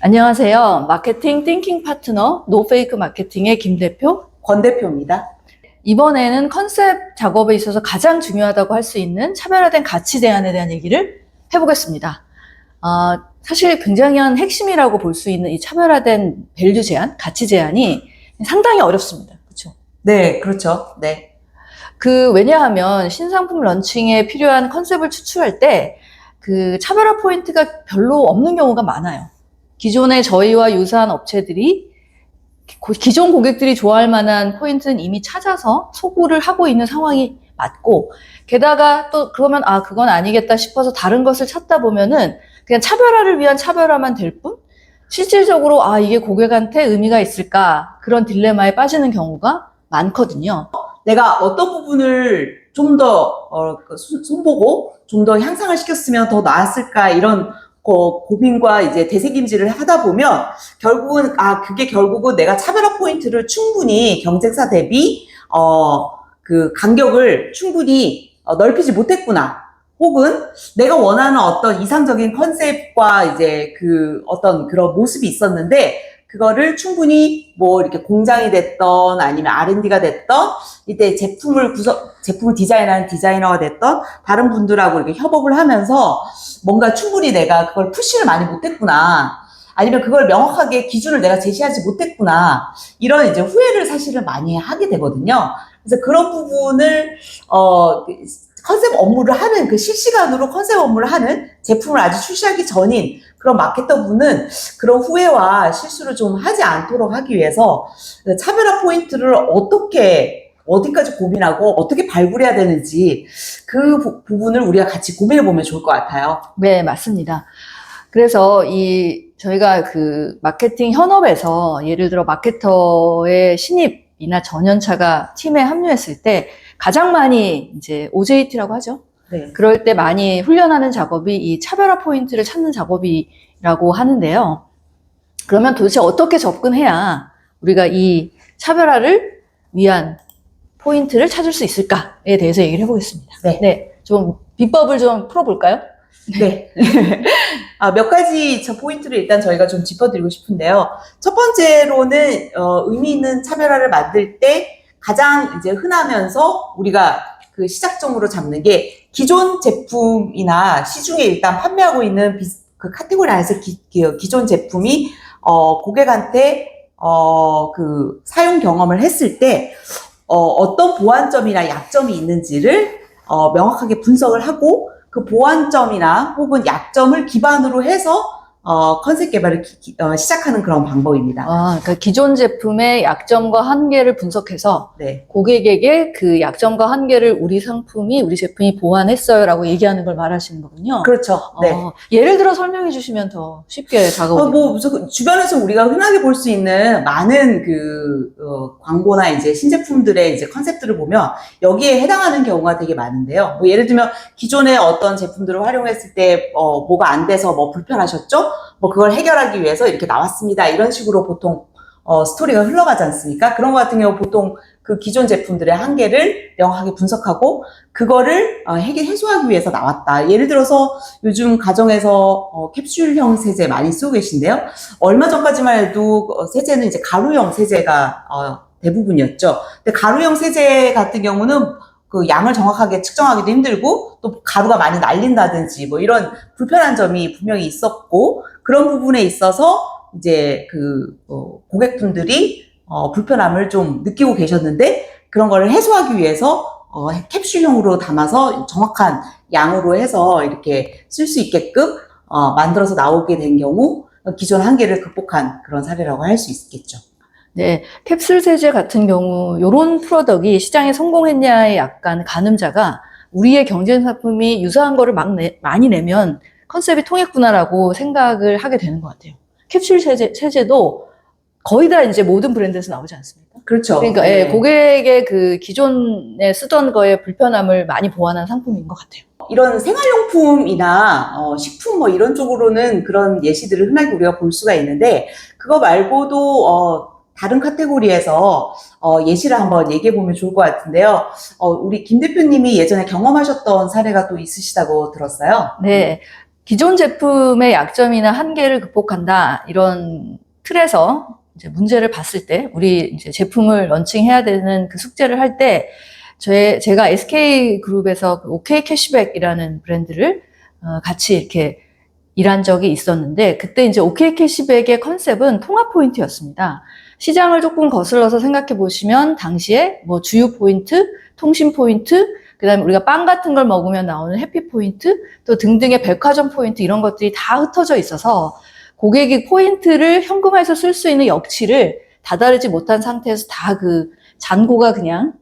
안녕하세요. 마케팅 띵킹 파트너 노페이크 마케팅의 김 대표, 권 대표입니다. 이번에는 컨셉 작업에 있어서 가장 중요하다고 할 수 있는 차별화된 가치 제안에 대한 얘기를 해보겠습니다. 사실 굉장한 핵심이라고 볼 수 있는 이 차별화된 밸류 제안, 가치 제안이 상당히 어렵습니다. 그렇죠? 네, 그렇죠. 네. 왜냐하면 신상품 런칭에 필요한 컨셉을 추출할 때 그 차별화 포인트가 별로 없는 경우가 많아요. 기존의 저희와 유사한 업체들이 기존 고객들이 좋아할 만한 포인트는 이미 찾아서 소구를 하고 있는 상황이 맞고, 게다가 또 그러면 그건 아니겠다 싶어서 다른 것을 찾다 보면은 그냥 차별화를 위한 차별화만 될 뿐, 실질적으로 이게 고객한테 의미가 있을까, 그런 딜레마에 빠지는 경우가 많거든요. 내가 어떤 부분을 좀 더 손보고 좀 더 향상을 시켰으면 더 나았을까 이런 고민과 이제 되새김질을 하다 보면 결국은 그게 결국은 내가 차별화 포인트를 충분히 경쟁사 대비 그 간격을 충분히 넓히지 못했구나. 혹은 내가 원하는 어떤 이상적인 컨셉과 이제 그 어떤 그런 모습이 있었는데 그거를 충분히 뭐 이렇게 공장이 됐던 아니면 R&D가 됐던 이때 제품을 디자인하는 디자이너가 됐던 다른 분들하고 이렇게 협업을 하면서 뭔가 충분히 내가 그걸 푸시를 많이 못했구나. 아니면 그걸 명확하게 기준을 내가 제시하지 못했구나. 이런 이제 후회를 사실은 많이 하게 되거든요. 그래서 그런 부분을, 컨셉 업무를 하는, 그 실시간으로 컨셉 업무를 하는 제품을 아직 출시하기 전인 그런 마케터분은 그런 후회와 실수를 좀 하지 않도록 하기 위해서 차별화 포인트를 어디까지 고민하고 어떻게 발굴해야 되는지 그 부분을 우리가 같이 고민해 보면 좋을 것 같아요. 네, 맞습니다. 그래서 저희가 그 마케팅 현업에서 예를 들어 마케터의 신입이나 전연차가 팀에 합류했을 때 가장 많이 이제 OJT라고 하죠. 네. 그럴 때 많이 훈련하는 작업이 이 차별화 포인트를 찾는 작업이라고 하는데요. 그러면 도대체 어떻게 접근해야 우리가 이 차별화를 위한 포인트를 찾을 수 있을까에 대해서 얘기를 해보겠습니다. 네. 좀 비법을 좀 풀어볼까요? 네. 몇 가지 포인트를 일단 저희가 좀 짚어드리고 싶은데요. 첫 번째로는, 의미 있는 차별화를 만들 때 가장 이제 흔하면서 우리가 그 시작점으로 잡는 게 기존 제품이나 시중에 일단 판매하고 있는 그 카테고리 안에서 기존 제품이, 고객한테, 그 사용 경험을 했을 때, 어떤 보완점이나 약점이 있는지를, 명확하게 분석을 하고 그 보완점이나 혹은 약점을 기반으로 해서 컨셉 개발을 시작하는 그런 방법입니다. 그러니까 기존 제품의 약점과 한계를 분석해서 네. 고객에게 그 약점과 한계를 우리 제품이 보완했어요라고 얘기하는 걸 말하시는 거군요. 그렇죠. 네. 예를 들어 설명해 주시면 더 쉽게 다가오겠네요. 주변에서 우리가 흔하게 볼 수 있는 많은 광고나 이제 신제품들의 이제 컨셉들을 보면 여기에 해당하는 경우가 되게 많은데요. 뭐 예를 들면 기존의 어떤 제품들을 활용했을 때, 뭐가 안 돼서 뭐 불편하셨죠? 뭐 그걸 해결하기 위해서 이렇게 나왔습니다. 이런 식으로 보통, 스토리가 흘러가지 않습니까? 그런 것 같은 경우 보통 그 기존 제품들의 한계를 명확하게 분석하고 그거를 해소하기 위해서 나왔다. 예를 들어서 요즘 가정에서 캡슐형 세제 많이 쓰고 계신데요. 얼마 전까지만 해도 세제는 이제 가루형 세제가 대부분이었죠. 근데 가루형 세제 같은 경우는 그 양을 정확하게 측정하기도 힘들고 또 가루가 많이 날린다든지 뭐 이런 불편한 점이 분명히 있었고 그런 부분에 있어서 이제 고객분들이 불편함을 좀 느끼고 계셨는데 그런 거를 해소하기 위해서 캡슐형으로 담아서 정확한 양으로 해서 이렇게 쓸 수 있게끔 만들어서 나오게 된 경우 기존 한계를 극복한 그런 사례라고 할 수 있겠죠. 네, 캡슐 세제 같은 경우 이런 프로덕이 시장에 성공했냐의 약간 가늠자가 우리의 경쟁 상품이 유사한 거를 많이 내면 컨셉이 통했구나라고 생각을 하게 되는 것 같아요. 캡슐 세제도 거의 다 이제 모든 브랜드에서 나오지 않습니까? 그렇죠. 그러니까 네. 고객의 그 기존에 쓰던 거에 불편함을 많이 보완한 상품인 것 같아요. 이런 생활용품이나 식품 뭐 이런 쪽으로는 그런 예시들을 흔하게 우리가 볼 수가 있는데 그거 말고도 다른 카테고리에서 예시를 한번 얘기해 보면 좋을 것 같은데요. 우리 김 대표님이 예전에 경험하셨던 사례가 또 있으시다고 들었어요. 네. 기존 제품의 약점이나 한계를 극복한다 이런 틀에서 이제 문제를 봤을 때 우리 이제 제품을 런칭해야 되는 그 숙제를 할 때 제가 SK그룹에서 OK 캐시백이라는 브랜드를 같이 이렇게 일한 적이 있었는데 그때 이제 OK 캐시백의 컨셉은 통합 포인트였습니다. 시장을 조금 거슬러서 생각해 보시면 당시에 뭐 주유 포인트, 통신 포인트, 그다음에 우리가 빵 같은 걸 먹으면 나오는 해피 포인트, 또 등등의 백화점 포인트 이런 것들이 다 흩어져 있어서 고객이 포인트를 현금화해서 쓸 수 있는 역치를 다다르지 못한 상태에서 다 그 잔고가 그냥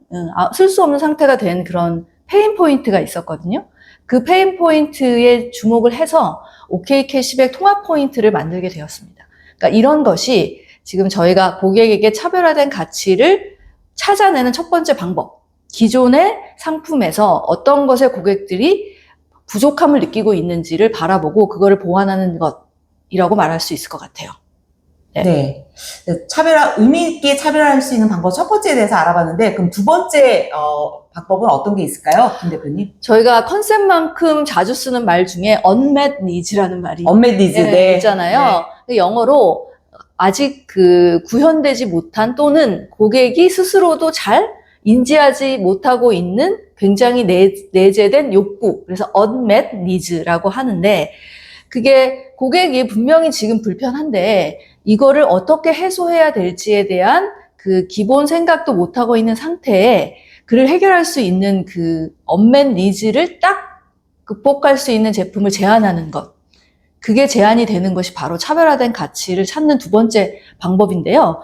쓸 수 없는 상태가 된 그런 페인 포인트가 있었거든요. 그 페인 포인트에 주목을 해서 OK 캐시백 통합 포인트를 만들게 되었습니다. 그러니까 이런 것이 지금 저희가 고객에게 차별화된 가치를 찾아내는 첫 번째 방법. 기존의 상품에서 어떤 것에 고객들이 부족함을 느끼고 있는지를 바라보고 그거를 보완하는 것이라고 말할 수 있을 것 같아요. 네. 의미 있게 차별화할 수 있는 방법 첫 번째에 대해서 알아봤는데, 그럼 두 번째, 방법은 어떤 게 있을까요? 김 대표님? 저희가 컨셉만큼 자주 쓰는 말 중에 unmet needs라는 말이 unmet needs, 네. 있잖아요. 네. 영어로 아직 구현되지 못한 또는 고객이 스스로도 잘 인지하지 못하고 있는 굉장히 내재된 욕구. 그래서 unmet needs라고 하는데 그게 고객이 분명히 지금 불편한데 이거를 어떻게 해소해야 될지에 대한 그 기본 생각도 못하고 있는 상태에 그를 해결할 수 있는 그 unmet needs를 딱 극복할 수 있는 제품을 제안하는 것. 그게 제안이 되는 것이 바로 차별화된 가치를 찾는 두 번째 방법인데요.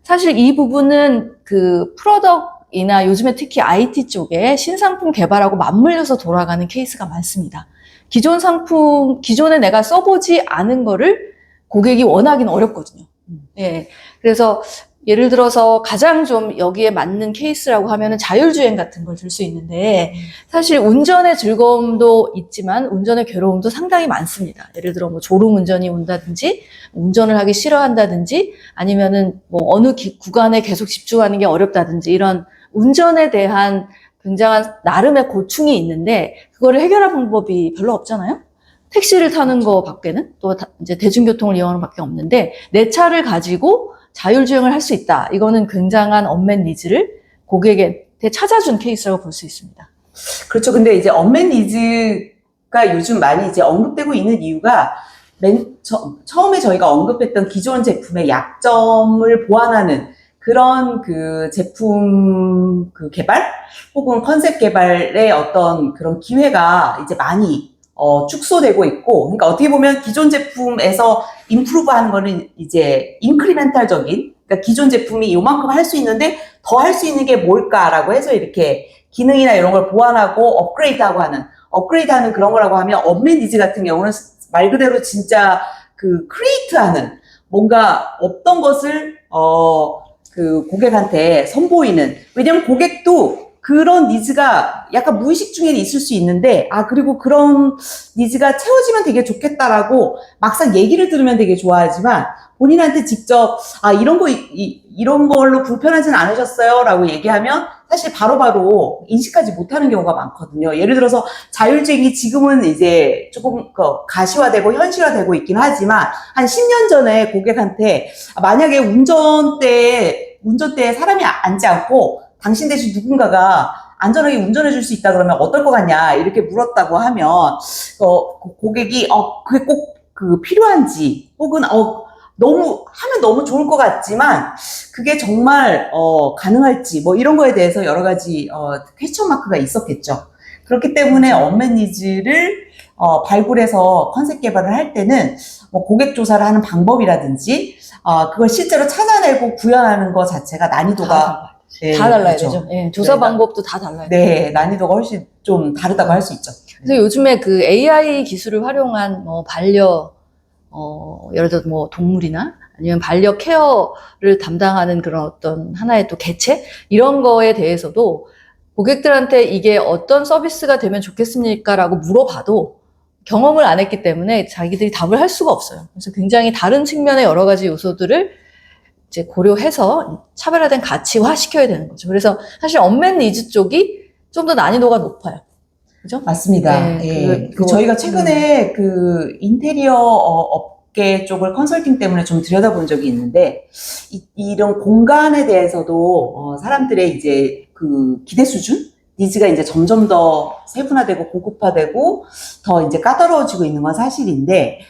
사실 이 부분은 그 프로덕트이나 요즘에 특히 IT 쪽에 신상품 개발하고 맞물려서 돌아가는 케이스가 많습니다. 기존에 내가 써보지 않은 거를 고객이 원하기는 어렵거든요. 예. 그래서 예를 들어서 가장 좀 여기에 맞는 케이스라고 하면은 자율주행 같은 걸 들 수 있는데 사실 운전의 즐거움도 있지만 운전의 괴로움도 상당히 많습니다. 예를 들어 뭐 졸음 운전이 온다든지 운전을 하기 싫어한다든지 아니면은 뭐 어느 구간에 계속 집중하는 게 어렵다든지 이런 운전에 대한 굉장한 나름의 고충이 있는데 그거를 해결할 방법이 별로 없잖아요. 택시를 타는 거 밖에는 또 이제 대중교통을 이용하는 밖에 없는데 내 차를 가지고 자율주행을 할 수 있다. 이거는 굉장한 unmet needs를 고객한테 찾아준 케이스라고 볼 수 있습니다. 그렇죠. 근데 이제 unmet needs가 요즘 많이 이제 언급되고 있는 이유가 처음에 저희가 언급했던 기존 제품의 약점을 보완하는 그런 그 제품 그 개발 혹은 컨셉 개발의 어떤 그런 기회가 이제 많이 축소되고 있고, 그러니까 어떻게 보면 기존 제품에서 임프루브 하는 거는 이제 인크리멘탈적인, 그러니까 기존 제품이 요만큼 할 수 있는데 더 할 수 있는 게 뭘까라고 해서 이렇게 기능이나 이런 걸 보완하고 업그레이드하는 그런 거라고 하면 unmet needs 같은 경우는 말 그대로 진짜 그 크리에이트하는 뭔가 없던 것을 그 고객한테 선보이는, 왜냐면 고객도 그런 니즈가 약간 무의식 중에는 있을 수 있는데, 그리고 그런 니즈가 채워지면 되게 좋겠다라고 막상 얘기를 들으면 되게 좋아하지만, 본인한테 직접, 이런 걸로 불편하진 않으셨어요? 라고 얘기하면, 사실 바로바로 인식하지 못하는 경우가 많거든요. 예를 들어서 자율주행이 지금은 이제 조금 가시화되고 현실화되고 있긴 하지만, 한 10년 전에 고객한테, 만약에 운전대에 사람이 앉지 않고, 당신 대신 누군가가 안전하게 운전해 줄 수 있다 그러면 어떨 것 같냐 이렇게 물었다고 하면 고객이 그게 꼭 필요한지 혹은 하면 너무 좋을 것 같지만 그게 정말 가능할지 뭐 이런 거에 대해서 여러 가지 퀘스천 마크가 있었겠죠. 그렇기 때문에 unmet needs를 발굴해서 컨셉 개발을 할 때는 뭐 고객 조사를 하는 방법이라든지 그걸 실제로 찾아내고 구현하는 것 자체가 난이도가 다 달라야 그렇죠. 되죠. 예, 조사 방법도 다 달라야 돼요. 네, 난이도가 훨씬 좀 다르다고 할 수 있죠. 그래서 요즘에 그 AI 기술을 활용한 예를 들어 뭐 동물이나 아니면 반려 케어를 담당하는 그런 어떤 하나의 또 개체? 이런 거에 대해서도 고객들한테 이게 어떤 서비스가 되면 좋겠습니까? 라고 물어봐도 경험을 안 했기 때문에 자기들이 답을 할 수가 없어요. 그래서 굉장히 다른 측면의 여러 가지 요소들을 이제 고려해서 차별화된 가치화 시켜야 되는 거죠. 그래서 사실 unmet needs 쪽이 좀 더 난이도가 높아요. 그죠? 맞습니다. 네, 예. 저희가 최근에 그 인테리어 업계 쪽을 컨설팅 때문에 좀 들여다본 적이 있는데, 이런 공간에 대해서도 사람들의 이제 그 기대 수준? 니즈가 이제 점점 더 세분화되고 고급화되고 더 이제 까다로워지고 있는 건 사실인데,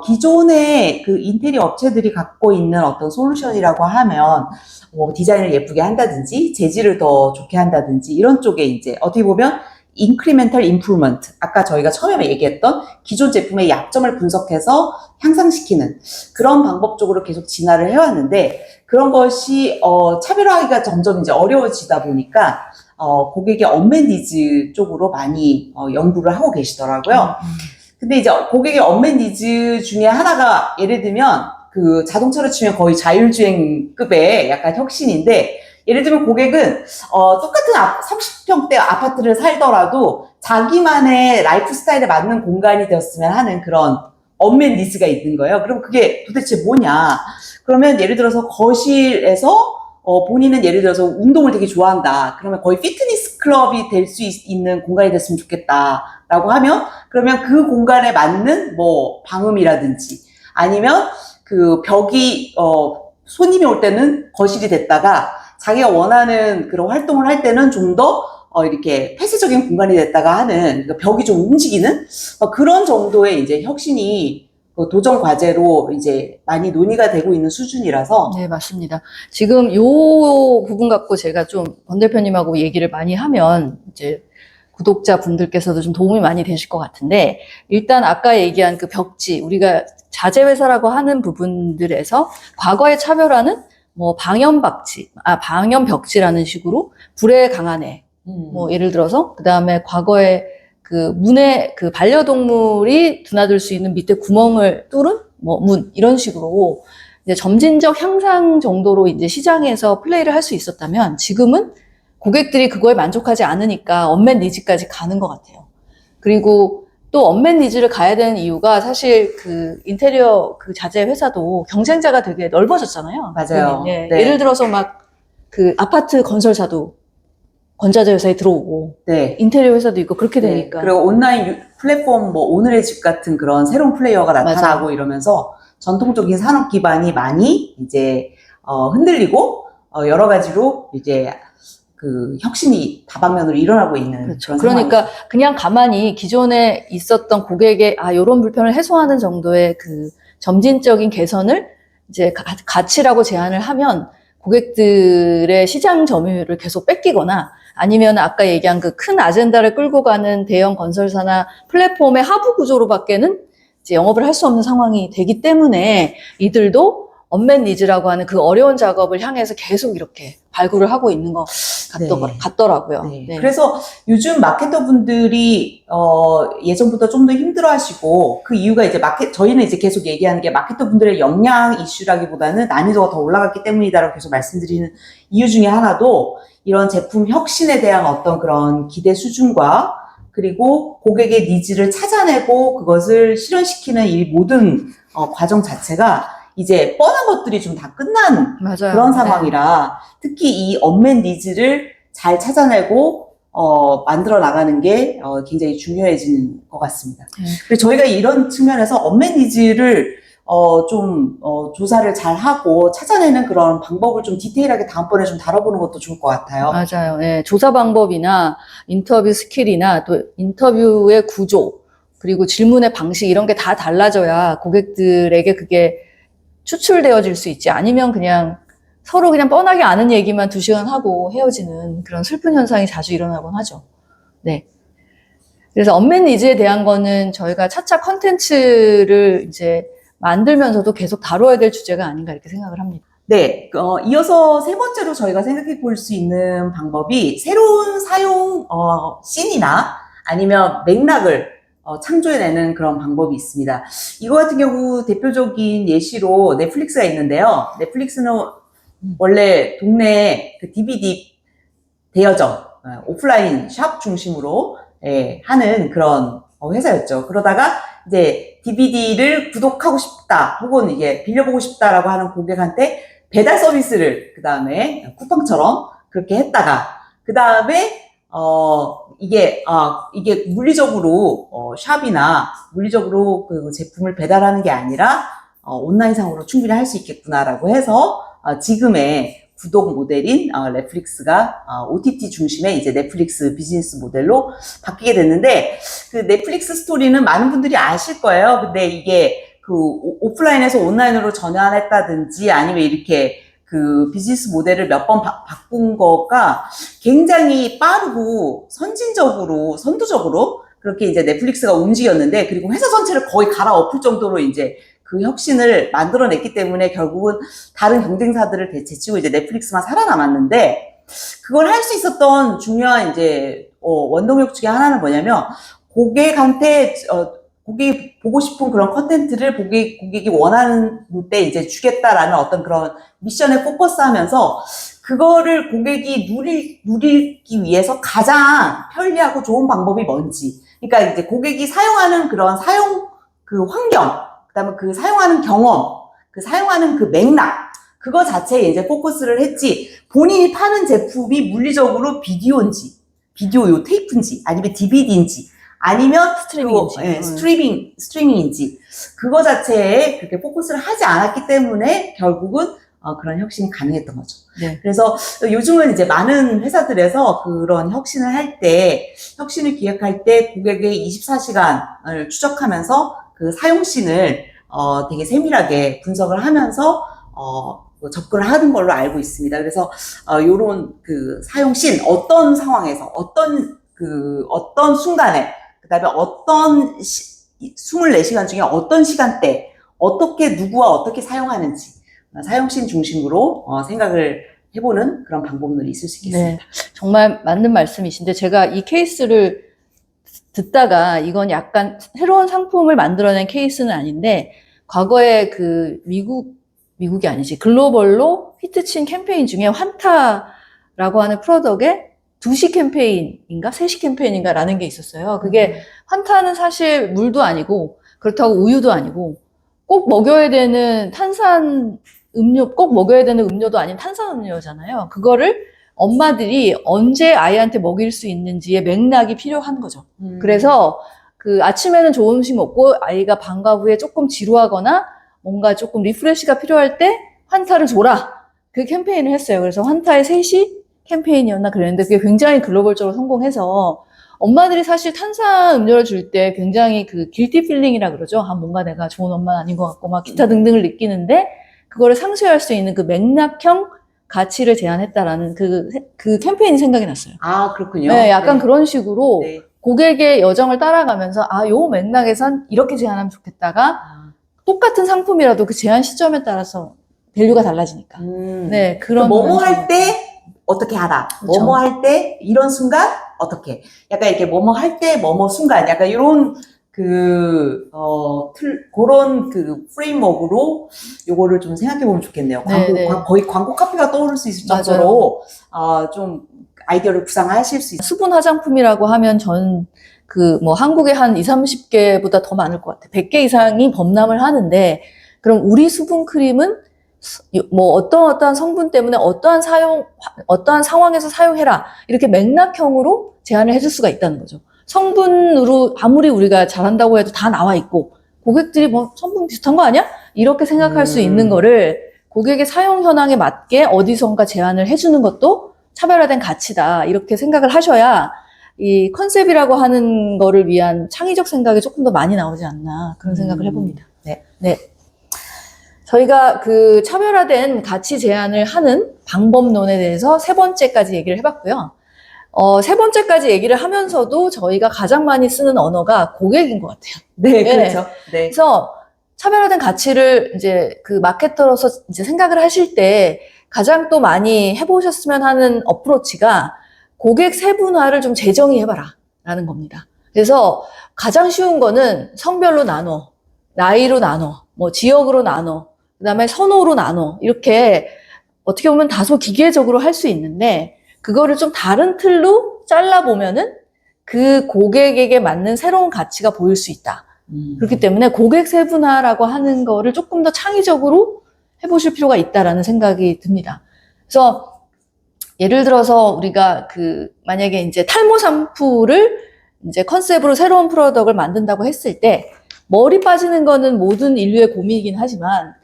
기존의 그 인테리어 업체들이 갖고 있는 어떤 솔루션이라고 하면, 뭐 디자인을 예쁘게 한다든지, 재질을 더 좋게 한다든지, 이런 쪽에 이제 어떻게 보면 인크리멘탈 임프루먼트, 아까 저희가 처음에 얘기했던 기존 제품의 약점을 분석해서 향상시키는 그런 방법 쪽으로 계속 진화를 해왔는데, 그런 것이 차별화하기가 점점 이제 어려워지다 보니까 고객의 언맨 니즈 쪽으로 많이 연구를 하고 계시더라고요. 근데 이제 고객의 언맨 니즈 중에 하나가 예를 들면 그 자동차로 치면 거의 자율주행급의 약간 혁신인데, 예를 들면 고객은 똑같은 30평대 아파트를 살더라도 자기만의 라이프 스타일에 맞는 공간이 되었으면 하는 그런 언맨 니즈가 있는 거예요. 그럼 그게 도대체 뭐냐? 그러면 예를 들어서 거실에서 본인은 예를 들어서 운동을 되게 좋아한다. 그러면 거의 피트니스 클럽이 될 수 있는 공간이 됐으면 좋겠다라고 하면, 그러면 그 공간에 맞는 뭐 방음이라든지 아니면 그 벽이 손님이 올 때는 거실이 됐다가 자기가 원하는 그런 활동을 할 때는 좀 더 이렇게 폐쇄적인 공간이 됐다가 하는, 그러니까 벽이 좀 움직이는 그런 정도의 이제 혁신이 도전 과제로 이제 많이 논의가 되고 있는 수준이라서. 네, 맞습니다. 지금 요 부분 갖고 제가 좀 권 대표님하고 얘기를 많이 하면 이제 구독자분들께서도 좀 도움이 많이 되실 것 같은데, 일단 아까 얘기한 그 벽지, 우리가 자재회사라고 하는 부분들에서 과거의 차별화는 뭐 방염 벽지라는 식으로 불에 강한 애, 뭐 예를 들어서 그 다음에 과거에 그 문에 그 반려동물이 드나들 수 있는 밑에 구멍을 뚫은 뭐 문, 이런 식으로 이제 점진적 향상 정도로 이제 시장에서 플레이를 할 수 있었다면, 지금은 고객들이 그거에 만족하지 않으니까 언맨 니즈까지 가는 것 같아요. 그리고 또 언맨 니즈를 가야 되는 이유가 사실 그 인테리어 그 자재 회사도 경쟁자가 되게 넓어졌잖아요. 맞아요. 네. 네. 예를 들어서 막 그 아파트 건설사도 건자재 회사에 들어오고, 네. 인테리어 회사도 있고 그렇게 네. 되니까. 그리고 온라인 플랫폼 뭐 오늘의 집 같은 그런 새로운 플레이어가 나타나고 맞아요. 이러면서 전통적인 산업 기반이 많이 이제 흔들리고 여러 가지로 이제 그 혁신이 다방면으로 일어나고 있는. 그렇죠. 그런 그러니까 상황이죠. 그냥 가만히 기존에 있었던 고객의 요런 불편을 해소하는 정도의 그 점진적인 개선을 이제 가치라고 제안을 하면 고객들의 시장 점유율을 계속 뺏기거나, 아니면 아까 얘기한 그 큰 아젠다를 끌고 가는 대형 건설사나 플랫폼의 하부 구조로밖에는 이제 영업을 할 수 없는 상황이 되기 때문에, 이들도 언맨 니즈라고 하는 그 어려운 작업을 향해서 계속 이렇게 발굴을 하고 있는 것 같더라고요. 네. 네. 그래서 요즘 마케터 분들이 예전보다 좀 더 힘들어하시고, 그 이유가 이제 저희는 이제 계속 얘기하는 게 마케터 분들의 역량 이슈라기보다는 난이도가 더 올라갔기 때문이다라고 계속 말씀드리는 이유 중에 하나도 이런 제품 혁신에 대한 어떤 그런 기대 수준과, 그리고 고객의 니즈를 찾아내고 그것을 실현시키는 이 모든 과정 자체가 이제 뻔한 것들이 좀 다 끝난 맞아요. 그런 상황이라, 특히 이 언맨 니즈를 잘 찾아내고 만들어 나가는 게 굉장히 중요해지는 것 같습니다. 그리고 저희가 이런 측면에서 언맨 니즈를 좀 조사를 잘 하고 찾아내는 그런 방법을 좀 디테일하게 다음번에 좀 다뤄보는 것도 좋을 것 같아요. 맞아요. 네, 조사 방법이나 인터뷰 스킬이나 또 인터뷰의 구조, 그리고 질문의 방식, 이런 게 다 달라져야 고객들에게 그게 추출되어질 수 있지. 아니면 그냥 서로 그냥 뻔하게 아는 얘기만 2시간 하고 헤어지는 그런 슬픈 현상이 자주 일어나곤 하죠. 네. 그래서 언맨 니즈에 대한 거는 저희가 차차 컨텐츠를 이제 만들면서도 계속 다뤄야 될 주제가 아닌가 이렇게 생각을 합니다. 네, 이어서 세 번째로 저희가 생각해 볼 수 있는 방법이 새로운 사용 씬이나 아니면 맥락을 창조해내는 그런 방법이 있습니다. 이거 같은 경우 대표적인 예시로 넷플릭스가 있는데요. 넷플릭스는 원래 동네 그 DVD 대여점, 오프라인 샵 중심으로 하는 그런 회사였죠. 그러다가 이제 DVD를 구독하고 싶다, 혹은 이게 빌려보고 싶다라고 하는 고객한테 배달 서비스를 그 다음에 쿠팡처럼 그렇게 했다가, 그 다음에 이게 물리적으로, 샵이나 물리적으로 그 제품을 배달하는 게 아니라, 온라인상으로 충분히 할 수 있겠구나라고 해서, 지금의 구독 모델인, 넷플릭스가, OTT 중심의 이제 넷플릭스 비즈니스 모델로 바뀌게 됐는데, 그 넷플릭스 스토리는 많은 분들이 아실 거예요. 근데 이게 그 오프라인에서 온라인으로 전환했다든지 아니면 이렇게 그 비즈니스 모델을 몇 번 바꾼 거가 굉장히 빠르고 선두적으로 그렇게 이제 넷플릭스가 움직였는데, 그리고 회사 전체를 거의 갈아엎을 정도로 이제 그 혁신을 만들어냈기 때문에 결국은 다른 경쟁사들을 제치고 이제 넷플릭스만 살아남았는데, 그걸 할 수 있었던 중요한 이제 원동력 중에 하나는 뭐냐면, 고객한테 고객이 보고 싶은 그런 컨텐츠를 고객이 원하는 때 이제 주겠다라는 어떤 그런 미션에 포커스하면서 그거를 고객이 누리기 위해서 가장 편리하고 좋은 방법이 뭔지. 그러니까 이제 고객이 사용하는 그런 사용 그 환경, 그다음에 그 사용하는 경험, 그 사용하는 그 맥락, 그거 자체에 이제 포커스를 했지. 본인이 파는 제품이 물리적으로 비디오요 테이프인지, 아니면 DVD인지, 아니면 스트리밍인지, 그거 자체에 그렇게 포커스를 하지 않았기 때문에 결국은 그런 혁신이 가능했던 거죠. 네. 그래서 요즘은 이제 많은 회사들에서 그런 혁신을 기획할 때 고객의 24시간을 추적하면서 그 사용신을 되게 세밀하게 분석을 하면서 접근을 하는 걸로 알고 있습니다. 그래서 요런 그 사용신, 어떤 상황에서 어떤 순간에, 그다음에 24시간 중에 어떤 시간대 어떻게 누구와 어떻게 사용하는지 사용신 중심으로 생각을 해보는 그런 방법들이 있을 수 있겠습니다. 네, 정말 맞는 말씀이신데, 제가 이 케이스를 듣다가 이건 약간 새로운 상품을 만들어낸 케이스는 아닌데, 과거에 그 미국이 아니지, 글로벌로 히트친 캠페인 중에 환타라고 하는 프로덕의 2시 캠페인인가 3시 캠페인인가 라는 게 있었어요. 그게 환타는 사실 물도 아니고 그렇다고 우유도 아니고 꼭 먹여야 되는 꼭 먹여야 되는 음료도 아닌 탄산음료잖아요. 그거를 엄마들이 언제 아이한테 먹일 수 있는지의 맥락이 필요한 거죠. 그래서 그 아침에는 좋은 음식 먹고 아이가 방과 후에 조금 지루하거나 뭔가 조금 리프레시가 필요할 때 환타를 줘라. 그 캠페인을 했어요. 그래서 환타의 3시 캠페인이었나 그랬는데 그게 굉장히 글로벌적으로 성공해서 엄마들이 사실 탄산 음료를 줄 때 굉장히 그 길티 필링이라 그러죠. 뭔가 내가 좋은 엄마는 아닌 것 같고 막 기타 등등을 느끼는데, 그거를 상쇄할 수 있는 그 맥락형 가치를 제안했다라는 그 캠페인이 생각이 났어요. 아, 그렇군요. 네, 약간 그런 식으로 네. 고객의 여정을 따라가면서 요 맥락에선 이렇게 제안하면 좋겠다가 똑같은 상품이라도 그 제안 시점에 따라서 밸류가 달라지니까. 네, 그런 뭐뭐 할 때 어떻게 하라. 그렇죠. 뭐뭐 할 때 이런 순간 어떻게. 약간 이렇게 뭐뭐 할 때 뭐뭐 순간. 약간 이런 그런 그 프레임워크로 요거를 좀 생각해 보면 좋겠네요. 거의 광고 카피가 떠오를 수 있을 정도로 좀 아이디어를 구상하실 수 있어요. 수분 화장품이라고 하면 한국에 한 20-30개보다 더 많을 것 같아요. 100개 이상이 범람을 하는데, 그럼 우리 수분 크림은 어떠한 성분 때문에 어떠한 상황에서 사용해라. 이렇게 맥락형으로 제안을 해줄 수가 있다는 거죠. 성분으로 아무리 우리가 잘한다고 해도 다 나와 있고, 고객들이 성분 비슷한 거 아니야? 이렇게 생각할 수 있는 거를 고객의 사용 현황에 맞게 어디선가 제안을 해주는 것도 차별화된 가치다. 이렇게 생각을 하셔야 이 컨셉이라고 하는 거를 위한 창의적 생각이 조금 더 많이 나오지 않나, 그런 생각을 해봅니다. 네. 저희가 그 차별화된 가치 제안을 하는 방법론에 대해서 3번째까지 얘기를 해봤고요. 3번째까지 얘기를 하면서도 저희가 가장 많이 쓰는 언어가 고객인 것 같아요. 네, 그렇죠. 네. 그래서 차별화된 가치를 이제 그 마케터로서 이제 생각을 하실 때 가장 또 많이 해보셨으면 하는 어프로치가 고객 세분화를 좀 재정의해봐라 라는 겁니다. 그래서 가장 쉬운 거는 성별로 나눠, 나이로 나눠, 지역으로 나눠, 그 다음에 선호로 나눠, 이렇게 어떻게 보면 다소 기계적으로 할 수 있는데, 그거를 좀 다른 틀로 잘라보면은 그 고객에게 맞는 새로운 가치가 보일 수 있다. 그렇기 때문에 고객 세분화라고 하는 거를 조금 더 창의적으로 해보실 필요가 있다라는 생각이 듭니다. 그래서 예를 들어서 우리가 만약에 이제 탈모 샴푸를 이제 컨셉으로 새로운 프로덕트를 만든다고 했을 때, 머리 빠지는 거는 모든 인류의 고민이긴 하지만,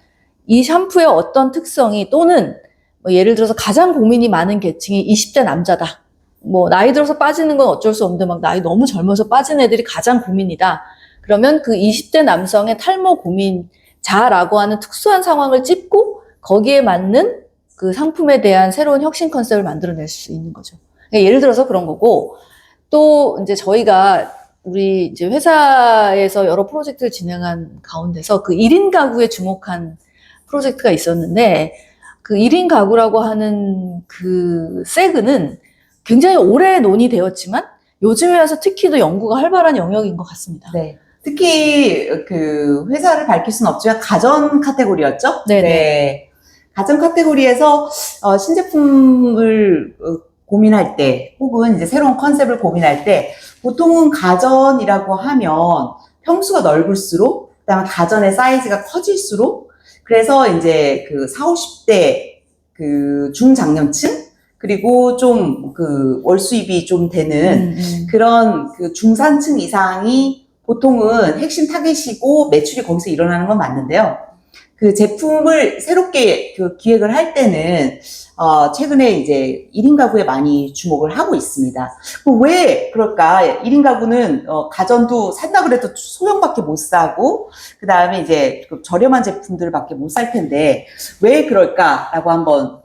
이 샴푸의 어떤 특성이 또는 뭐 예를 들어서 가장 고민이 많은 계층이 20대 남자다. 뭐 나이 들어서 빠지는 건 어쩔 수 없는데 막 나이 너무 젊어서 빠진 애들이 가장 고민이다. 그러면 그 20대 남성의 탈모 고민자라고 하는 특수한 상황을 찝고 거기에 맞는 그 상품에 대한 새로운 혁신 컨셉을 만들어낼 수 있는 거죠. 그러니까 예를 들어서 그런 거고, 또 이제 저희가 우리 이제 회사에서 여러 프로젝트를 진행한 가운데서 그 1인 가구에 주목한 프로젝트가 있었는데, 그 1인 가구라고 하는 그 세그는 굉장히 오래 논의되었지만 요즘에 와서 특히 더 연구가 활발한 영역인 것 같습니다. 네. 특히 그 회사를 밝힐 수는 없지만 가전 카테고리였죠? 네네. 네. 가전 카테고리에서 신제품을 고민할 때 혹은 이제 새로운 컨셉을 고민할 때 보통은 가전이라고 하면 평수가 넓을수록 그다음에 가전의 사이즈가 커질수록 그래서 이제 그 40, 50대 그 중장년층 그리고 좀 그 월수입이 좀 되는 그런 그 중산층 이상이 보통은 핵심 타겟이고 매출이 거기서 일어나는 건 맞는데요. 그 제품을 새롭게 그 기획을 할 때는 최근에 이제 1인 가구에 많이 주목을 하고 있습니다. 왜 그럴까? 1인 가구는 가전도 산다 그래도 소형밖에 못 사고 그 다음에 이제 그 저렴한 제품들밖에 못 살 텐데 왜 그럴까라고 한번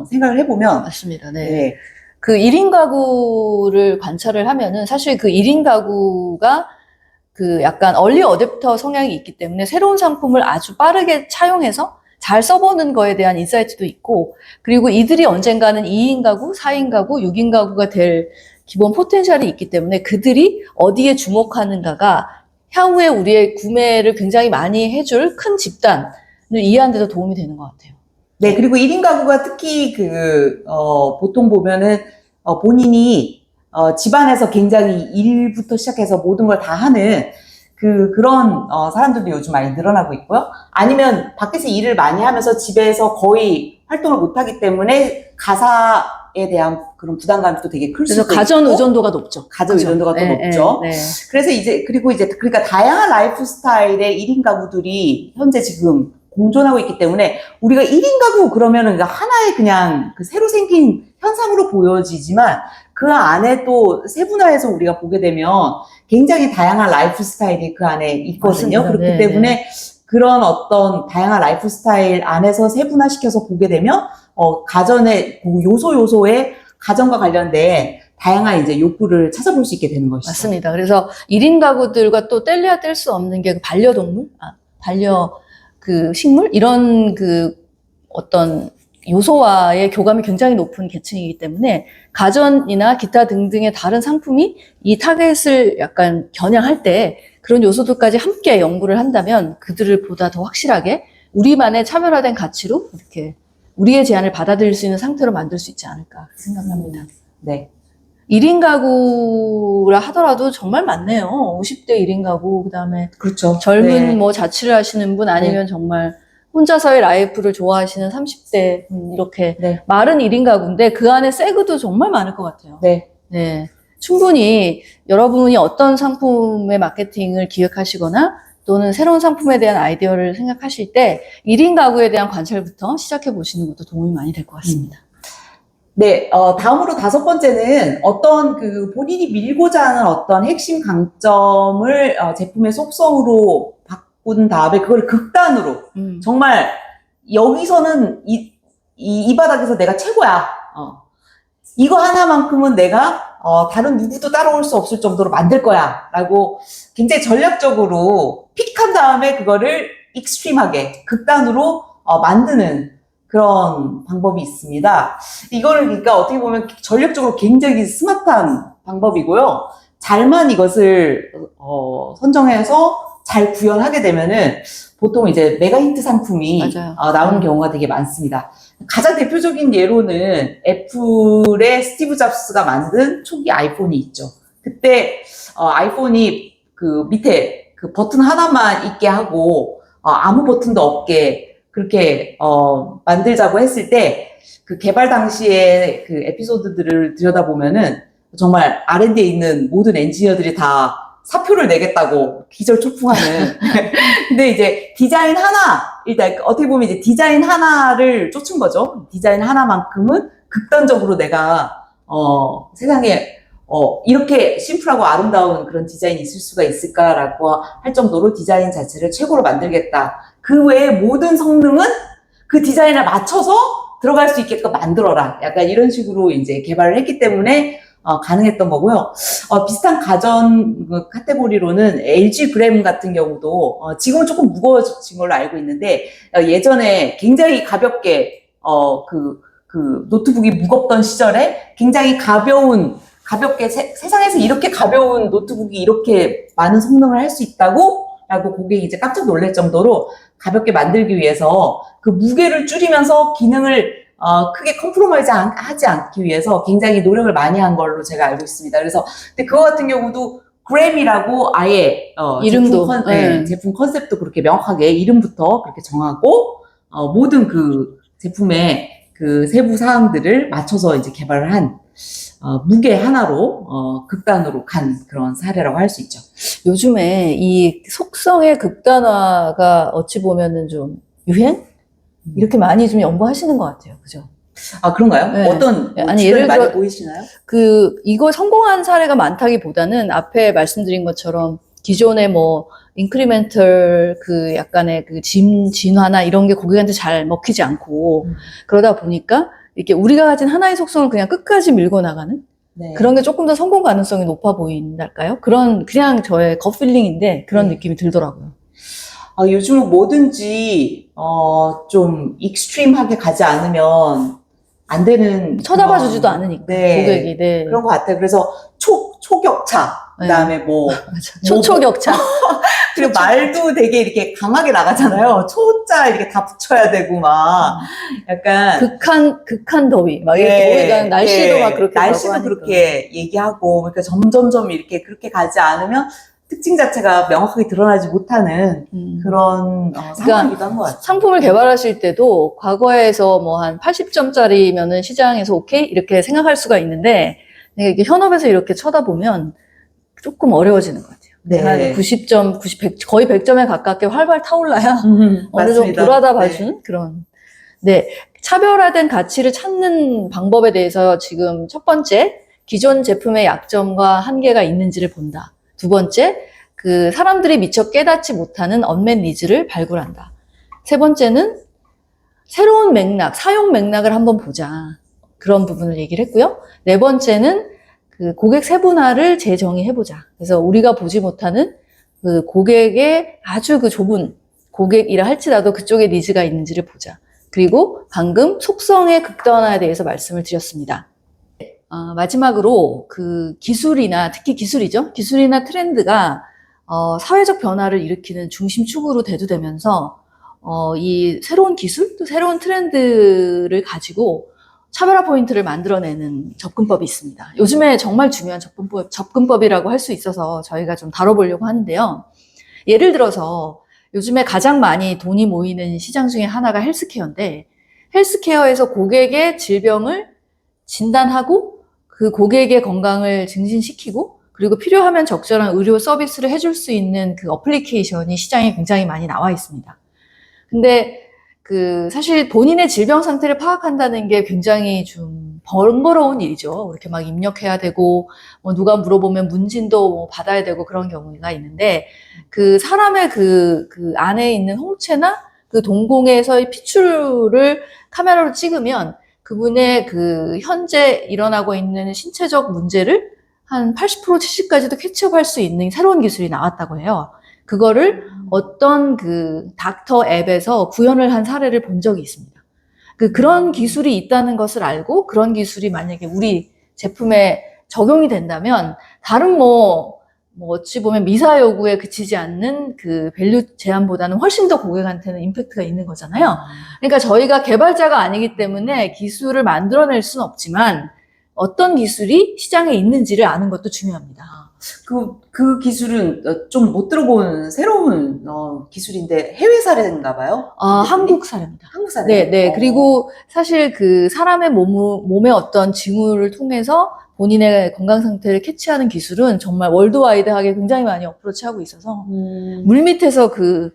생각을 해보면 맞습니다. 네. 네. 그 1인 가구를 관찰을 하면은 사실 그 1인 가구가 그 약간 얼리 어댑터 성향이 있기 때문에 새로운 상품을 아주 빠르게 차용해서 잘 써보는 거에 대한 인사이트도 있고, 그리고 이들이 언젠가는 2인 가구, 4인 가구, 6인 가구가 될 기본 포텐셜이 있기 때문에 그들이 어디에 주목하는가가 향후에 우리의 구매를 굉장히 많이 해줄 큰 집단을 이해하는 데도 도움이 되는 것 같아요. 네, 그리고 1인 가구가 특히 보통 보면은, 본인이, 집안에서 굉장히 일부터 시작해서 모든 걸 다 하는 그런, 사람들도 요즘 많이 늘어나고 있고요. 아니면 밖에서 일을 많이 하면서 집에서 거의 활동을 못 하기 때문에 가사에 대한 그런 부담감이 또 되게 클 수도 있고. 그래서 가전 의존도가 높죠. 가전 의존도가 더 높죠. 네. 그래서 그러니까 다양한 라이프 스타일의 1인 가구들이 현재 지금 공존하고 있기 때문에 우리가 1인 가구 그러면은 하나의 그냥 그 새로 생긴 현상으로 보여지지만 그 안에 또 세분화해서 우리가 보게 되면 굉장히 다양한 라이프 스타일이 그 안에 있거든요. 맞습니다. 그렇기 네, 때문에 그런 어떤 다양한 라이프 스타일 안에서 세분화시켜서 보게 되면 가전의 요소에 가전과 관련된 다양한 이제 욕구를 찾아볼 수 있게 되는 것이죠. 맞습니다. 그래서 1인 가구들과 또 뗄래야 뗄 수 없는 게 반려동물, 식물 이런 어떤 요소와의 교감이 굉장히 높은 계층이기 때문에 가전이나 기타 등등의 다른 상품이 이 타겟을 약간 겨냥할 때 그런 요소들까지 함께 연구를 한다면 그들을 보다 더 확실하게 우리만의 차별화된 가치로 이렇게 우리의 제안을 받아들일 수 있는 상태로 만들 수 있지 않을까 생각합니다. 네. 1인 가구라 하더라도 정말 많네요. 50대 1인 가구, 그 다음에 그렇죠. 젊은 네. 뭐 자취를 하시는 분 아니면 정말 혼자서의 라이프를 좋아하시는 30대 이렇게 네. 마른 1인 가구인데 그 안에 세그도 정말 많을 것 같아요. 네. 네. 충분히 여러분이 어떤 상품의 마케팅을 기획하시거나 또는 새로운 상품에 대한 아이디어를 생각하실 때 1인 가구에 대한 관찰부터 시작해 보시는 것도 도움이 많이 될 것 같습니다. 네, 다음으로 5번째는 어떤 본인이 밀고자 하는 어떤 핵심 강점을 제품의 속성으로 바꾼 다음에 그걸 극단으로 정말 여기서는 이 바닥에서 내가 최고야. 이거 하나만큼은 내가 다른 누구도 따라올 수 없을 정도로 만들 거야. 라고 굉장히 전략적으로 픽한 다음에 그거를 익스트림하게 극단으로 만드는 그런 방법이 있습니다. 이거를 그러니까 어떻게 보면 전략적으로 굉장히 스마트한 방법이고요. 잘만 이것을 선정해서 잘 구현하게 되면은 보통 이제 메가 히트 상품이 나오는 경우가 되게 많습니다. 가장 대표적인 예로는 애플의 스티브 잡스가 만든 초기 아이폰이 있죠. 그때 아이폰이 그 밑에 그 버튼 하나만 있게 하고 아무 버튼도 없게 그렇게 만들자고 했을 때 그 개발 당시에 그 에피소드들을 들여다보면은 정말 R&D에 있는 모든 엔지니어들이 다 사표를 내겠다고 기절초풍하는. 근데 이제 디자인 하나, 일단 어떻게 보면 이제 디자인 하나를 쫓은 거죠. 디자인 하나만큼은 극단적으로 내가 세상에 이렇게 심플하고 아름다운 그런 디자인이 있을 수가 있을까라고 할 정도로 디자인 자체를 최고로 만들겠다. 그 외에 모든 성능은 그 디자인에 맞춰서 들어갈 수 있게끔 만들어라. 약간 이런 식으로 이제 개발을 했기 때문에 가능했던 거고요. 비슷한 가전 카테고리로는 LG 그램 같은 경우도 지금은 조금 무거워진 걸로 알고 있는데 예전에 굉장히 가볍게 그 노트북이 무겁던 시절에 굉장히 가볍게 세상에서 이렇게 가벼운 노트북이 이렇게 많은 성능을 할 수 있다고? 라고 고객이 이제 깜짝 놀랄 정도로 가볍게 만들기 위해서 그 무게를 줄이면서 기능을 크게 컴프로마이즈 하지 않기 위해서 굉장히 노력을 많이 한 걸로 제가 알고 있습니다. 그래서 근데 그거 같은 경우도 그램이라고 아예 이름도 제품 컨셉도 그렇게 명확하게 이름부터 그렇게 정하고 모든 그 제품의 그 세부 사항들을 맞춰서 이제 개발을 한 무게 하나로 극단으로 간 그런 사례라고 할 수 있죠. 요즘에 이 속성의 극단화가 어찌 보면은 좀 유행? 이렇게 많이 좀 연구하시는 것 같아요. 그죠? 아, 그런가요? 네. 어떤, 아니, 예를 많이 들어, 보이시나요? 이거 성공한 사례가 많다기보다는 앞에 말씀드린 것처럼 기존의 뭐, 인크리멘털 약간의 진화나 이런 게 고객한테 잘 먹히지 않고, 그러다 보니까 이렇게 우리가 가진 하나의 속성을 그냥 끝까지 밀고 나가는 네. 그런 게 조금 더 성공 가능성이 높아 보인달까요? 그냥 저의 겉필링인데 그런 느낌이 들더라고요. 요즘은 뭐든지, 좀 익스트림하게 가지 않으면 안 되는. 쳐다봐 주지도 않으니까, 네. 고객이. 네. 그런 것 같아요. 그래서 초격차. 그 다음에 초초격차. 그리고 말도 되게 이렇게 강하게 나가잖아요. 초자 이렇게 다 붙여야 되고 막 약간 극한 더위. 막 예, 이렇게 날씨도 막 그렇게 날씨도 하니까. 그렇게 얘기하고 그러니까 점점점 이렇게 그렇게 가지 않으면 특징 자체가 명확하게 드러나지 못하는 그런 상황이기도 한 것 같아요. 상품을 개발하실 때도 과거에서 뭐 한 80점짜리면은 시장에서 오케이 이렇게 생각할 수가 있는데 이게 현업에서 이렇게 쳐다보면 조금 어려워지는 것 같아요. 네. 한 90점, 100, 거의 100점에 가깝게 활발 타올라야 어느 정도 돌아다 봐준 그런. 네. 차별화된 가치를 찾는 방법에 대해서 지금 첫 번째, 기존 제품의 약점과 한계가 있는지를 본다. 두 번째, 사람들이 미처 깨닫지 못하는 언맷 니즈를 발굴한다. 세 번째는 새로운 맥락, 사용 맥락을 한번 보자. 그런 부분을 얘기를 했고요. 네 번째는 고객 세분화를 재정의해보자. 그래서 우리가 보지 못하는 고객의 아주 좁은 고객이라 할지라도 그쪽에 니즈가 있는지를 보자. 그리고 방금 속성의 극단화에 대해서 말씀을 드렸습니다. 마지막으로 기술이나 특히 기술이죠. 기술이나 트렌드가 사회적 변화를 일으키는 중심축으로 대두되면서 이 새로운 기술 또 새로운 트렌드를 가지고 차별화 포인트를 만들어내는 접근법이 있습니다. 요즘에 정말 중요한 접근법이라고 할 수 있어서 저희가 좀 다뤄보려고 하는데요. 예를 들어서 요즘에 가장 많이 돈이 모이는 시장 중에 하나가 헬스케어인데 헬스케어에서 고객의 질병을 진단하고 그 고객의 건강을 증진시키고 그리고 필요하면 적절한 의료 서비스를 해줄 수 있는 어플리케이션이 시장에 굉장히 많이 나와 있습니다. 근데 사실 본인의 질병 상태를 파악한다는 게 굉장히 좀 번거로운 일이죠. 이렇게 막 입력해야 되고, 누가 물어보면 문진도 받아야 되고 그런 경우가 있는데, 사람의 안에 있는 홍채나 동공에서의 피출을 카메라로 찍으면 그분의 현재 일어나고 있는 신체적 문제를 한 80% 70까지도 캐치업할 수 있는 새로운 기술이 나왔다고 해요. 그거를 어떤 닥터 앱에서 구현을 한 사례를 본 적이 있습니다. 그런 기술이 있다는 것을 알고 그런 기술이 만약에 우리 제품에 적용이 된다면 다른 어찌 보면 미사 요구에 그치지 않는 밸류 제한보다는 훨씬 더 고객한테는 임팩트가 있는 거잖아요. 그러니까 저희가 개발자가 아니기 때문에 기술을 만들어낼 수는 없지만 어떤 기술이 시장에 있는지를 아는 것도 중요합니다. 그 기술은 좀 못 들어본 새로운 기술인데 해외 사례인가 봐요? 한국 사례입니다. 한국 사례. 네, 네. 그리고 사실 그 사람의 몸의 어떤 징후를 통해서 본인의 건강 상태를 캐치하는 기술은 정말 월드와이드하게 굉장히 많이 어프로치하고 있어서 물밑에서 그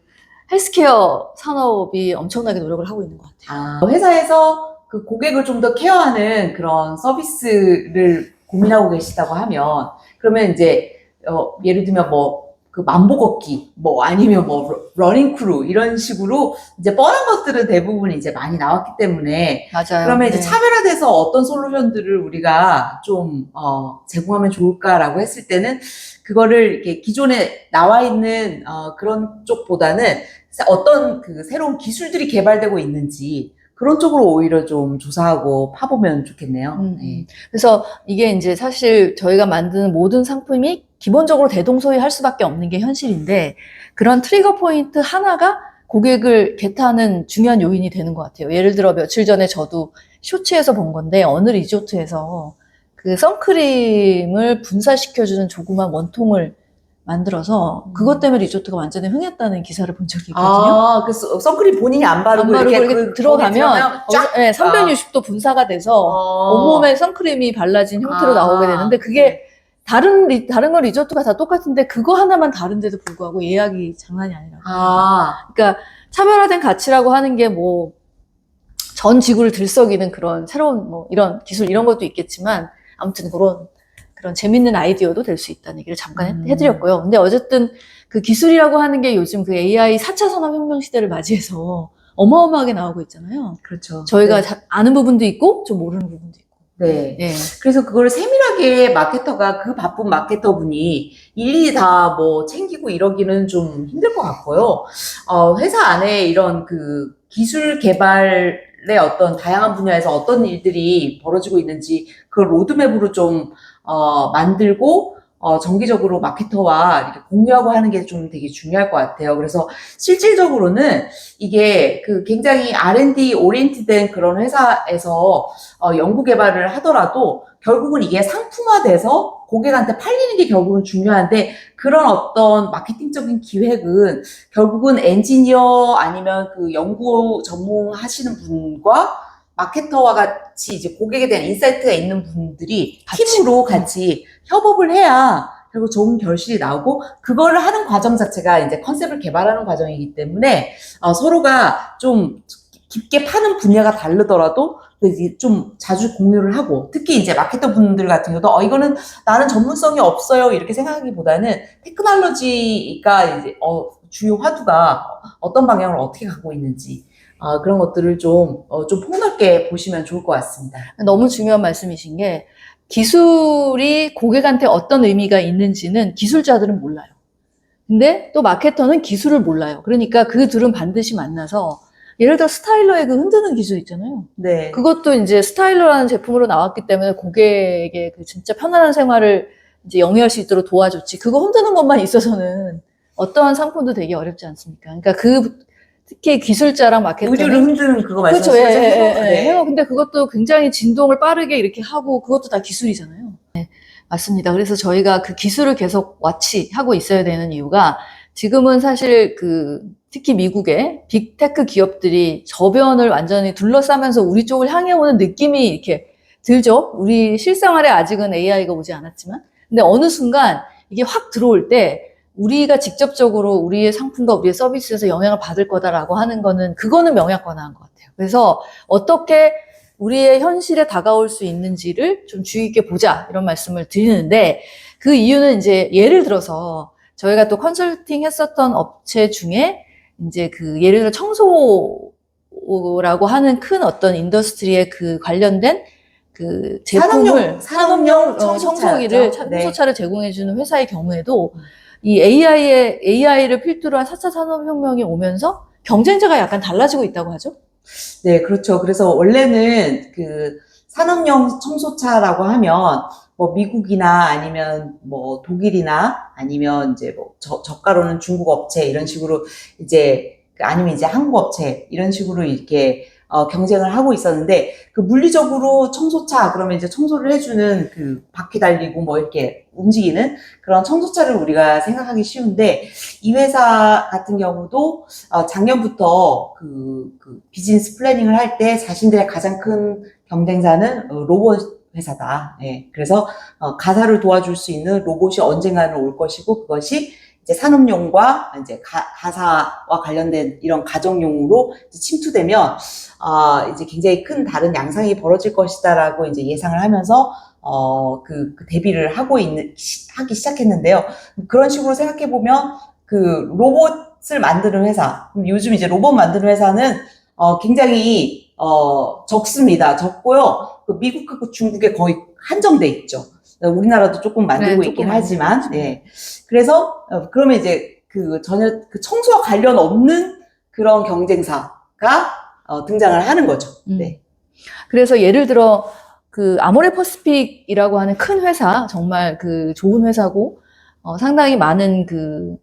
헬스케어 산업이 엄청나게 노력을 하고 있는 것 같아요. 회사에서 그 고객을 좀 더 케어하는 그런 서비스를 고민하고 계시다고 하면, 그러면 이제, 예를 들면 그 만보 걷기, 아니면 러닝 크루, 이런 식으로 이제 뻔한 것들은 대부분 이제 많이 나왔기 때문에, 맞아요. 그러면 이제 네. 차별화돼서 어떤 솔루션들을 우리가 좀, 제공하면 좋을까라고 했을 때는, 그거를 이렇게 기존에 나와 있는, 그런 쪽보다는 어떤 그 새로운 기술들이 개발되고 있는지, 그런 쪽으로 오히려 좀 조사하고 파보면 좋겠네요. 네. 그래서 이게 이제 사실 저희가 만드는 모든 상품이 기본적으로 대동소이할 수밖에 없는 게 현실인데, 그런 트리거 포인트 하나가 고객을 개타는 중요한 요인이 되는 것 같아요. 예를 들어 며칠 전에 저도 쇼츠에서 본 건데, 어느 리조트에서 그 선크림을 분사시켜주는 조그만 원통을 만들어서 그것 때문에 리조트가 완전히 흥했다는 기사를 본 적이 있거든요. 그 선크림 본인이 안 바르고 이렇게 들어가면 쫙 360도 분사가 돼서 온몸에 선크림이 발라진 형태로 나오게 되는데, 그게 다른 건 리조트가 다 똑같은데 그거 하나만 다른데도 불구하고 예약이 장난이 아니라고. 그러니까 차별화된 가치라고 하는 게 전 지구를 들썩이는 그런 새로운 이런 기술 이런 것도 있겠지만, 아무튼 그런 재밌는 아이디어도 될 수 있다는 얘기를 잠깐 해드렸고요. 근데 어쨌든 그 기술이라고 하는 게 요즘 그 AI 4차 산업혁명 시대를 맞이해서 어마어마하게 나오고 있잖아요. 그렇죠. 저희가 아는 부분도 있고 좀 모르는 부분도 있고. 네. 그래서 그걸 세밀하게 그 바쁜 마케터분이 일일이 다 챙기고 이러기는 좀 힘들 것 같고요. 회사 안에 이런 그 기술 개발의 어떤 다양한 분야에서 어떤 일들이 벌어지고 있는지 그걸 로드맵으로 좀 만들고, 정기적으로 마케터와 이렇게 공유하고 하는 게 좀 되게 중요할 것 같아요. 그래서 실질적으로는 이게 그 굉장히 R&D 오리엔티된 그런 회사에서 연구 개발을 하더라도 결국은 이게 상품화돼서 고객한테 팔리는 게 결국은 중요한데, 그런 어떤 마케팅적인 기획은 결국은 엔지니어 아니면 그 연구 전문하시는 분과 마케터와 같이 이제 고객에 대한 인사이트가 있는 분들이 팀으로 같이 협업을 해야 결국 좋은 결실이 나오고, 그거를 하는 과정 자체가 이제 컨셉을 개발하는 과정이기 때문에 서로가 좀 깊게 파는 분야가 다르더라도 좀 자주 공유를 하고, 특히 이제 마케터 분들 같은 경우도 이거는 나는 전문성이 없어요 이렇게 생각하기보다는 테크놀로지가 이제 주요 화두가 어떤 방향을 어떻게 가고 있는지 그런 것들을 좀 폭넓게 보시면 좋을 것 같습니다. 너무 중요한 말씀이신 게, 기술이 고객한테 어떤 의미가 있는지는 기술자들은 몰라요. 근데 또 마케터는 기술을 몰라요. 그러니까 그 둘은 반드시 만나서, 예를 들어 스타일러의 그 흔드는 기술 있잖아요. 네. 그것도 이제 스타일러라는 제품으로 나왔기 때문에 고객에게 그 진짜 편안한 생활을 이제 영위할 수 있도록 도와줬지. 그거 흔드는 것만 있어서는 어떠한 상품도 되게 어렵지 않습니까? 그러니까 특히 기술자랑 마케터는 의류를 흔드는 그거 그렇죠. 말씀하시는 거죠? 네. 근데 그것도 굉장히 진동을 빠르게 이렇게 하고, 그것도 다 기술이잖아요. 네, 맞습니다. 그래서 저희가 그 기술을 계속 와치하고 있어야 되는 이유가, 지금은 사실 특히 미국의 빅테크 기업들이 저변을 완전히 둘러싸면서 우리 쪽을 향해 오는 느낌이 이렇게 들죠? 우리 실생활에 아직은 AI가 오지 않았지만. 근데 어느 순간 이게 확 들어올 때 우리가 직접적으로 우리의 상품과 우리의 서비스에서 영향을 받을 거다라고 하는 거는, 그거는 명약관화한 것 같아요. 그래서 어떻게 우리의 현실에 다가올 수 있는지를 좀 주의 깊게 보자, 이런 말씀을 드리는데, 그 이유는 이제 예를 들어서 저희가 또 컨설팅 했었던 업체 중에 이제 예를 들어 청소라고 하는 큰 어떤 인더스트리에 관련된 제품을 산업용 청소기를 청소차를 제공해주는 회사의 경우에도 이 AI를 필두로 한 4차 산업혁명이 오면서 경쟁자가 약간 달라지고 있다고 하죠? 네, 그렇죠. 그래서 원래는 산업용 청소차라고 하면 미국이나 아니면 독일이나 아니면 이제 저가로는 중국 업체 이런 식으로 이제 아니면 이제 한국 업체 이런 식으로 이렇게 경쟁을 하고 있었는데, 그 물리적으로 청소차, 그러면 이제 청소를 해주는 그 바퀴 달리고 뭐 이렇게 움직이는 그런 청소차를 우리가 생각하기 쉬운데, 이 회사 같은 경우도 작년부터 그 비즈니스 플래닝을 할 때 자신들의 가장 큰 경쟁사는 로봇 회사다. 예. 그래서 가사를 도와줄 수 있는 로봇이 언젠가는 올 것이고, 그것이 이제 산업용과 이제 가사와 관련된 이런 가정용으로 침투되면 이제 굉장히 큰 다른 양상이 벌어질 것이다라고 이제 예상을 하면서 그 대비를 하기 시작했는데요. 그런 식으로 생각해 보면 그 로봇을 만드는 회사, 요즘 이제 로봇 만드는 회사는 굉장히 적습니다. 적고요. 그 미국하고 중국에 거의 한정돼 있죠. 우리나라도 조금 만들고 네, 있긴 조금 하지만, 만들고 네. 그래서 그러면 이제 전혀 그 청소와 관련 없는 그런 경쟁사가 등장을 하는 거죠. 네. 그래서 예를 들어 그 아모레 퍼시픽이라고 하는 큰 회사, 정말 그 좋은 회사고 상당히 많은 그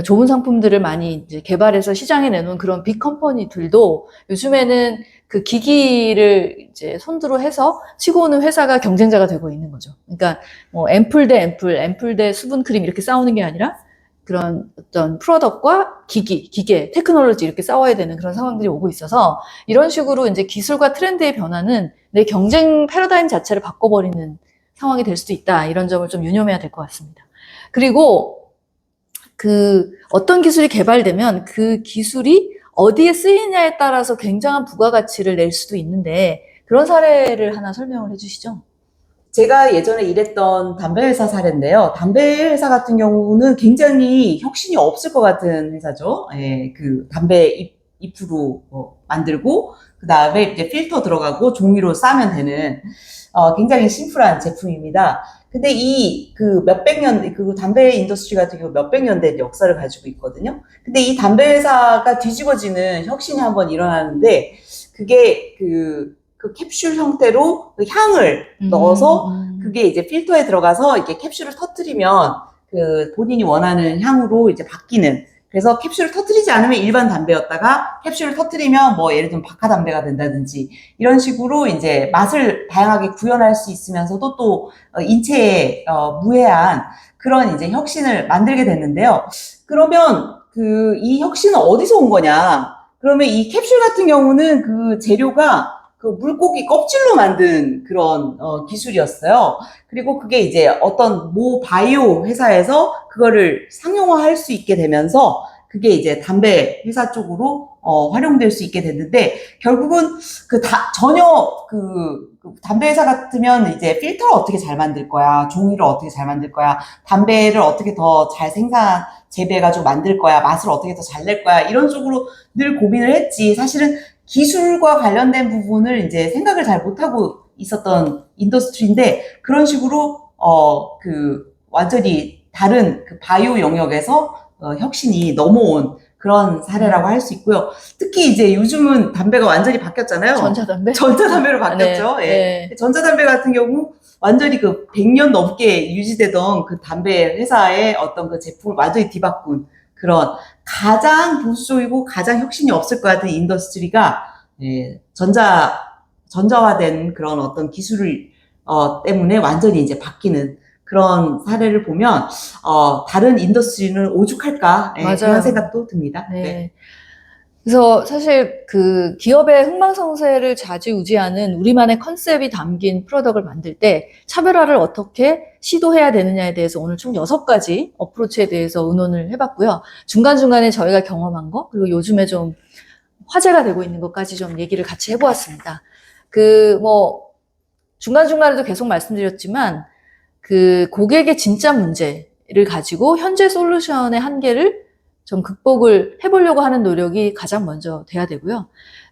좋은 상품들을 많이 이제 개발해서 시장에 내놓은 그런 빅 컴퍼니들도 요즘에는 그 기기를 이제 손들어 해서 치고 오는 회사가 경쟁자가 되고 있는 거죠. 그러니까 뭐 앰플 대 앰플 대 수분크림 이렇게 싸우는 게 아니라 그런 어떤 프로덕트와 기계, 테크놀로지 이렇게 싸워야 되는 그런 상황들이 오고 있어서 이런 식으로 이제 기술과 트렌드의 변화는 내 경쟁 패러다임 자체를 바꿔버리는 상황이 될 수도 있다. 이런 점을 좀 유념해야 될 것 같습니다. 그리고 그 어떤 기술이 개발되면 그 기술이 어디에 쓰이냐에 따라서 굉장한 부가가치를 낼 수도 있는데 그런 사례를 하나 설명을 해주시죠. 제가 예전에 일했던 담배 회사 사례인데요. 담배 회사 같은 경우는 굉장히 혁신이 없을 것 같은 회사죠. 예, 그 담배 잎으로 만들고 그 다음에 이제 필터 들어가고 종이로 싸면 되는 굉장히 심플한 제품입니다. 근데 그 몇백 년, 그 담배 인더스트리 같은 경우 몇백 년 된 역사를 가지고 있거든요. 근데 이 담배 회사가 뒤집어지는 혁신이 한번 일어나는데, 그게 그 캡슐 형태로 그 향을 넣어서 그게 이제 필터에 들어가서 이렇게 캡슐을 터뜨리면 그 본인이 원하는 향으로 이제 바뀌는. 그래서 캡슐을 터뜨리지 않으면 일반 담배였다가 캡슐을 터뜨리면 뭐 예를 들면 박하 담배가 된다든지 이런 식으로 이제 맛을 다양하게 구현할 수 있으면서도 또 인체에 무해한 그런 이제 혁신을 만들게 됐는데요. 그러면 이 혁신은 어디서 온 거냐? 그러면 이 캡슐 같은 경우는 그 재료가 그 물고기 껍질로 만든 그런 기술이었어요. 그리고 그게 이제 어떤 모 바이오 회사에서 그거를 상용화할 수 있게 되면서 그게 이제 담배 회사 쪽으로 활용될 수 있게 됐는데, 결국은 전혀 담배 회사 같으면 이제 필터를 어떻게 잘 만들 거야, 종이를 어떻게 잘 만들 거야, 담배를 어떻게 더 잘 재배해가지고 만들 거야, 맛을 어떻게 더 잘 낼 거야, 이런 쪽으로 늘 고민을 했지, 사실은 기술과 관련된 부분을 이제 생각을 잘 못하고 있었던 인더스트리인데, 그런 식으로 완전히 다른 그 바이오 영역에서 혁신이 넘어온 그런 사례라고 할 수 있고요. 특히 이제 요즘은 담배가 완전히 바뀌었잖아요. 전자담배? 전자담배로 바뀌었죠. 네, 예. 네. 전자담배 같은 경우 완전히 그 100년 넘게 유지되던 그 담배 회사의 어떤 그 제품을 완전히 뒤바꾼 그런 가장 보수적이고 가장 혁신이 없을 것 같은 인더스트리가 전자화된 그런 어떤 기술 때문에 완전히 이제 바뀌는 그런 사례를 보면 다른 인더스트리는 오죽할까, 맞아요. 그런 생각도 듭니다. 네. 네. 그래서 사실 그 기업의 흥망성쇠를 좌지우지하는 우리만의 컨셉이 담긴 프로덕트를 만들 때 차별화를 어떻게 시도해야 되느냐에 대해서 오늘 총 6가지 어프로치에 대해서 의논을 해봤고요. 중간중간에 저희가 경험한 거, 그리고 요즘에 좀 화제가 되고 있는 것까지 좀 얘기를 같이 해보았습니다. 중간중간에도 계속 말씀드렸지만, 그 고객의 진짜 문제를 가지고 현재 솔루션의 한계를 좀 극복을 해보려고 하는 노력이 가장 먼저 돼야 되고요.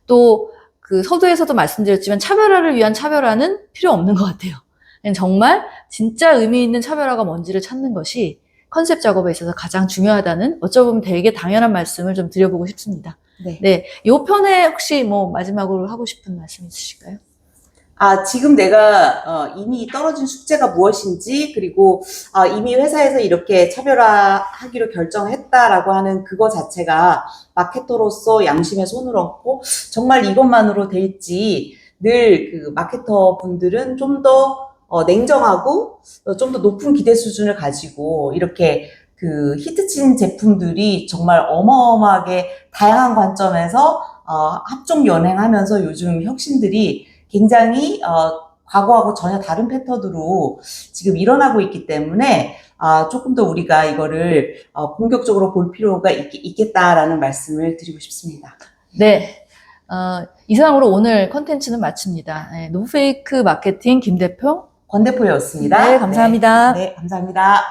또 그 서두에서도 말씀드렸지만 차별화를 위한 차별화는 필요 없는 것 같아요. 그냥 정말 진짜 의미 있는 차별화가 뭔지를 찾는 것이 컨셉 작업에 있어서 가장 중요하다는, 어쩌면 되게 당연한 말씀을 좀 드려보고 싶습니다. 네. 네, 이 편에 혹시 뭐 마지막으로 하고 싶은 말씀 있으실까요? 지금 내가 이미 떨어진 숙제가 무엇인지, 그리고 이미 회사에서 이렇게 차별화하기로 결정했다라고 하는 그거 자체가 마케터로서 양심의 손을 얹고 정말 이것만으로 될지, 늘 그 마케터 분들은 좀 더 냉정하고 좀 더 높은 기대 수준을 가지고 이렇게 그 히트친 제품들이 정말 어마어마하게 다양한 관점에서 합종 연행하면서 요즘 혁신들이 굉장히 과거하고 전혀 다른 패턴으로 지금 일어나고 있기 때문에 조금 더 우리가 이거를 공격적으로 볼 필요가 있겠다라는 말씀을 드리고 싶습니다. 네. 이상으로 오늘 컨텐츠는 마칩니다. 네, 노페이크 마케팅 김대평. 권 대표였습니다. 네, 감사합니다. 네, 감사합니다.